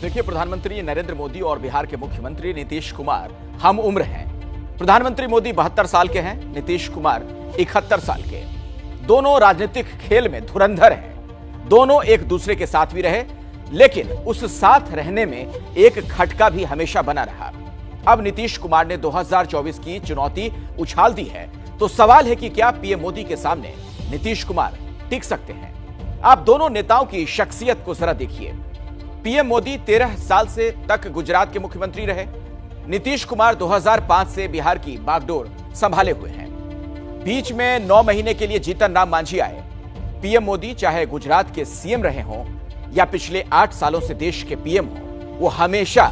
देखिए, प्रधानमंत्री नरेंद्र मोदी और बिहार के मुख्यमंत्री नीतीश कुमार हम उम्र हैं। प्रधानमंत्री मोदी 72 साल के हैं, नीतीश कुमार 71 साल के। दोनों राजनीतिक खेल में धुरंधर हैं। दोनों एक दूसरे के साथ भी रहे, लेकिन उस साथ रहने में एक खटका भी हमेशा बना रहा। अब नीतीश कुमार ने 2024 की चुनौती उछाल दी है, तो सवाल है कि क्या पीएम मोदी के सामने नीतीश कुमार टिक सकते हैं? आप दोनों नेताओं की शख्सियत को जरा देखिए। पीएम मोदी 13 साल से तक गुजरात के मुख्यमंत्री रहे। नीतीश कुमार 2005 से बिहार की बागडोर संभाले हुए हैं। बीच में 9 महीने के लिए जीतन राम मांझी आए। पीएम मोदी चाहे गुजरात के सीएम रहे हों या पिछले 8 सालों से देश के पीएम हों, वो हमेशा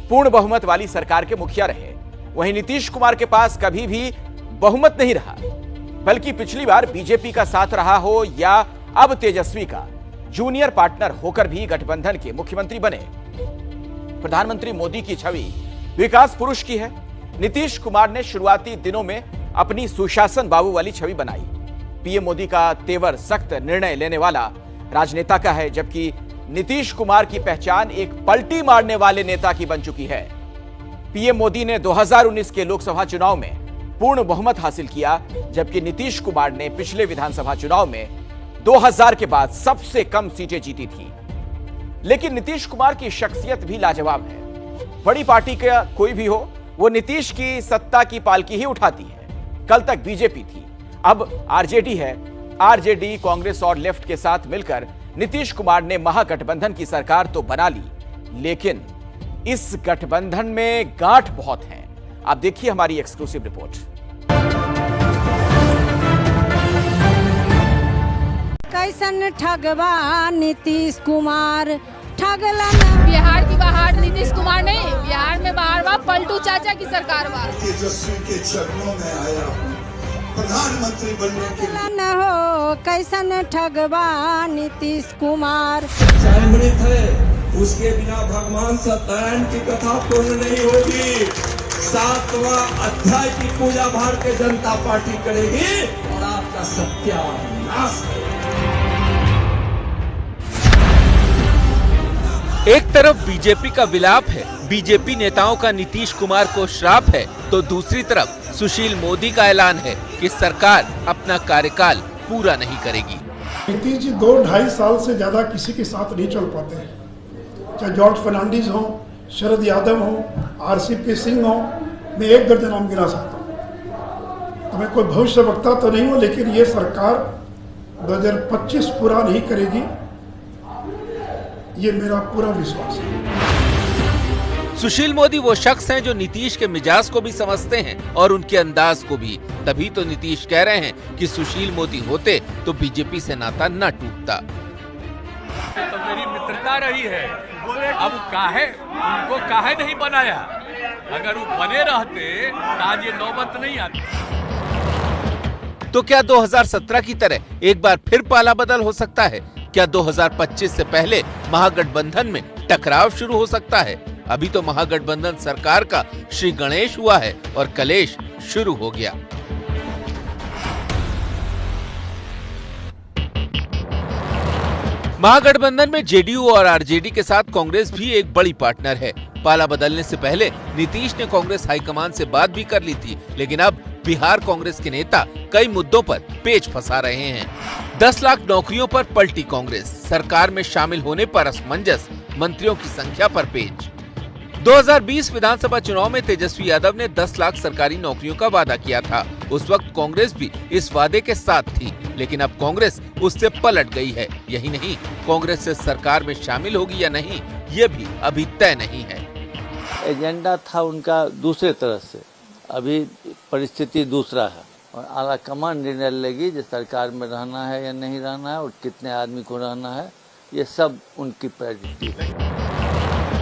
पूर्ण बहुमत वाली सरकार के मुखिया रहे। वहीं नीतीश कुमार के पास कभी भी बहुमत नहीं रहा, बल्कि पिछली बार बीजेपी का साथ रहा हो या अब तेजस्वी का, जूनियर पार्टनर होकर भी गठबंधन के मुख्यमंत्री बने। प्रधानमंत्री मोदी की छवि विकास पुरुष की है। नीतीश कुमार ने शुरुआती दिनों में अपनी सुशासन बाबू वाली छवि बनाई। पीएम मोदी का तेवर सख्त निर्णय लेने वाला राजनेता का है, जबकि नीतीश कुमार की पहचान एक पलटी मारने वाले नेता की बन चुकी है। पीएम मोदी ने 2019 के लोकसभा चुनाव में पूर्ण बहुमत हासिल किया, जबकि नीतीश कुमार ने पिछले विधानसभा चुनाव में 2000 के बाद सबसे कम सीटें जीती थी। लेकिन नीतीश कुमार की शख्सियत भी लाजवाब है। बड़ी पार्टी का कोई भी हो, वो नीतीश की सत्ता की पालकी ही उठाती है। कल तक बीजेपी थी, अब आरजेडी है। आरजेडी, कांग्रेस और लेफ्ट के साथ मिलकर नीतीश कुमार ने महागठबंधन की सरकार तो बना ली, लेकिन इस गठबंधन में गांठ बहुत है। आप देखिए हमारी एक्सक्लूसिव रिपोर्ट। कैसन ठगवा नीतीश कुमार, ठगलन। बिहार की बाहर नीतीश कुमार नहीं, बिहार में बाहर बा पलटू चाचा की सरकार बा। तेजस्वी के चरणों में आया प्रधानमंत्री बनने के लिए न हो कैसन ठगवा नीतीश कुमार। अमृत है, उसके बिना भगवान सत्यनारायण की कथा पूर्ण नहीं होगी। 7वां अध्याय की पूजा भारतीय जनता पार्टी करेगी और आपका सत्यानाश। एक तरफ बीजेपी का विलाप है, बीजेपी नेताओं का नीतीश कुमार को श्राप है, तो दूसरी तरफ सुशील मोदी का ऐलान है कि सरकार अपना कार्यकाल पूरा नहीं करेगी। नीतीश जी 2-2.5 साल से ज्यादा किसी के साथ नहीं चल पाते हैं। चाहे जॉर्ज फर्नांडिस हो, शरद यादव हो, आरसीपी सिंह हो, मैं 1 दर्जन नाम गिना सकता हूँ। तो मैं कोई भविष्य वक्ता तो नहीं हूँ, लेकिन ये सरकार 2025 पूरा नहीं करेगी, ये मेरा पूरा विश्वास है। सुशील मोदी वो शख्स हैं जो नीतीश के मिजाज को भी समझते हैं और उनके अंदाज को भी। तभी तो नीतीश कह रहे हैं कि सुशील मोदी होते तो बीजेपी से नाता न टूटता। तो मेरी मित्रता रही है, अब उनको काहे नहीं बनाया? अगर वो बने रहते तो आज ये नौबत नहीं आती। तो क्या 2017 की तरह एक बार फिर पाला बदल हो सकता है? क्या 2025 से पहले महागठबंधन में टकराव शुरू हो सकता है? अभी तो महागठबंधन सरकार का श्री गणेश हुआ है और कलेश शुरू हो गया। महागठबंधन में जेडीयू और आरजेडी के साथ कांग्रेस भी एक बड़ी पार्टनर है। पाला बदलने से पहले नीतीश ने कांग्रेस हाईकमान से बात भी कर ली थी, लेकिन अब बिहार कांग्रेस के नेता कई मुद्दों पर पेच फंसा रहे हैं। 10 लाख नौकरियों पर पलटी कांग्रेस, सरकार में शामिल होने पर असमंजस, मंत्रियों की संख्या पर पेच। 2020 विधानसभा चुनाव में तेजस्वी यादव ने 10 लाख सरकारी नौकरियों का वादा किया था। उस वक्त कांग्रेस भी इस वादे के साथ थी, लेकिन अब कांग्रेस उससे पलट गई है। यही नहीं, कांग्रेस से सरकार में शामिल होगी या नहीं, ये भी अभी तय नहीं है। एजेंडा था उनका दूसरे तरह से, अभी परिस्थिति दूसरा है और आला कमान निर्णय लेगी जो सरकार में रहना है या नहीं रहना है और कितने आदमी को रहना है, ये सब उनकी प्रायोरिटी है।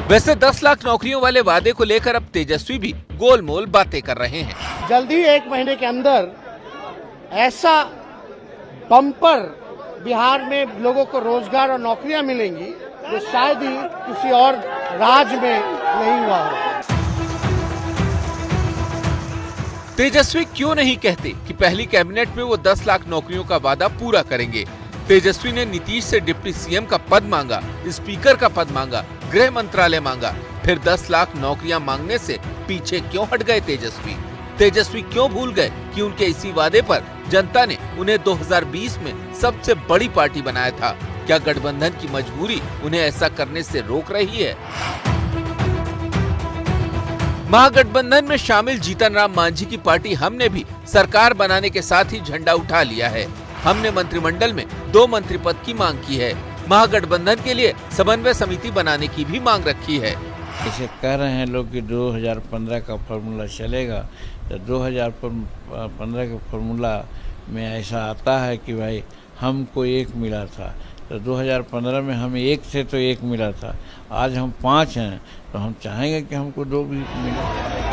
वैसे 10 लाख नौकरियों वाले वादे को लेकर अब तेजस्वी भी गोलमोल बातें कर रहे हैं। जल्दी 1 महीने के अंदर ऐसा बम्पर बिहार में लोगों को रोजगार और नौकरियां मिलेंगी जो शायद ही किसी और राज्य में नहीं हुआ हो। तेजस्वी क्यों नहीं कहते कि पहली कैबिनेट में वो 10 लाख नौकरियों का वादा पूरा करेंगे? तेजस्वी ने नीतीश से डिप्टी सीएम का पद मांगा, स्पीकर का पद मांगा, गृह मंत्रालय मांगा, फिर 10 लाख नौकरियां मांगने से पीछे क्यों हट गए तेजस्वी? तेजस्वी क्यों भूल गए कि उनके इसी वादे पर जनता ने उन्हें 2020 में सबसे बड़ी पार्टी बनाया था? क्या गठबंधन की मजबूरी उन्हें ऐसा करने से रोक रही है? महागठबंधन में शामिल जीतन राम मांझी की पार्टी हमने भी सरकार बनाने के साथ ही झंडा उठा लिया है। हमने मंत्रिमंडल में 2 मंत्री पद की मांग की है। महागठबंधन के लिए समन्वय समिति बनाने की भी मांग रखी है। इसे कह रहे हैं लोग कि 2015 का फॉर्मूला चलेगा, तो 2015 के फॉर्मूला में ऐसा आता है कि भाई हमको 1 मिला था, तो 2015 में हमें 1 थे तो 1 मिला था, आज हम 5 हैं तो हम चाहेंगे कि हमको 2 भी मिले।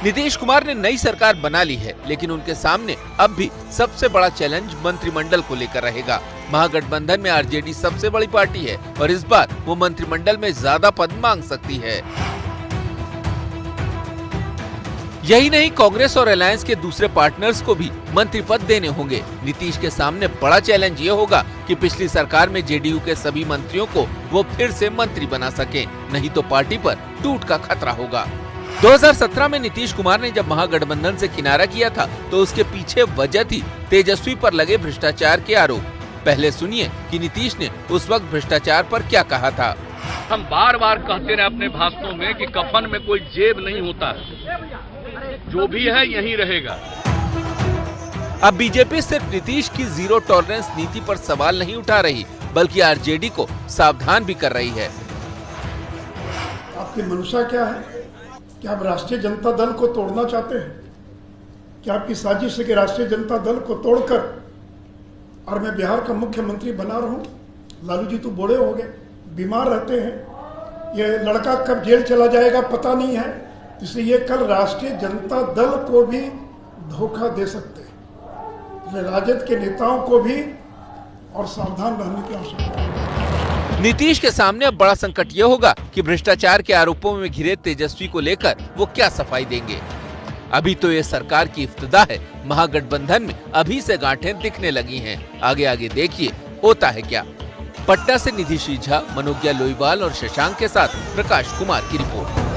नीतीश कुमार ने नई सरकार बना ली है, लेकिन उनके सामने अब भी सबसे बड़ा चैलेंज मंत्रिमंडल को लेकर रहेगा। महागठबंधन में आरजेडी सबसे बड़ी पार्टी है और इस बार वो मंत्रिमंडल में ज्यादा पद मांग सकती है। यही नहीं, कांग्रेस और अलायंस के दूसरे पार्टनर्स को भी मंत्री पद देने होंगे। नीतीश के सामने बड़ा चैलेंज ये होगा कि पिछली सरकार में जेडीयू के सभी मंत्रियों को वो फिर से मंत्री बना सके, नहीं तो पार्टी पर टूट का खतरा होगा। 2017 में नीतीश कुमार ने जब महागठबंधन से किनारा किया था तो उसके पीछे वजह थी तेजस्वी पर लगे भ्रष्टाचार के आरोप। पहले सुनिए कि नीतीश ने उस वक्त भ्रष्टाचार पर क्या कहा था। हम बार बार कहते रहे अपने भाषणों में कि कफन में कोई जेब नहीं होता, जो भी है यही रहेगा। अब बीजेपी सिर्फ नीतीश की जीरो टॉलरेंस नीति पर सवाल नहीं उठा रही, बल्कि आरजेडी को सावधान भी कर रही है। आपकी मंशा क्या है? क्या आप राष्ट्रीय जनता दल को तोड़ना चाहते हैं? क्या आपकी साजिश है कि राष्ट्रीय जनता दल को तोड़कर और मैं बिहार का मुख्यमंत्री बना रहूं? लालू जी तो बूढ़े हो गए, बीमार रहते हैं, ये लड़का कब जेल चला जाएगा पता नहीं है, इसलिए ये कल राष्ट्रीय जनता दल को भी धोखा दे सकते हैं। इसलिए राजद के नेताओं को भी और सावधान रहने की आवश्यकता है। नीतीश के सामने अब बड़ा संकट ये होगा कि भ्रष्टाचार के आरोपों में घिरे तेजस्वी को लेकर वो क्या सफाई देंगे। अभी तो ये सरकार की इफ्तिदा है, महागठबंधन में अभी से गांठें दिखने लगी हैं। आगे आगे देखिए होता है क्या। पटना से निधि झा, मनोज्ञा लोईवाल और शशांक के साथ प्रकाश कुमार की रिपोर्ट।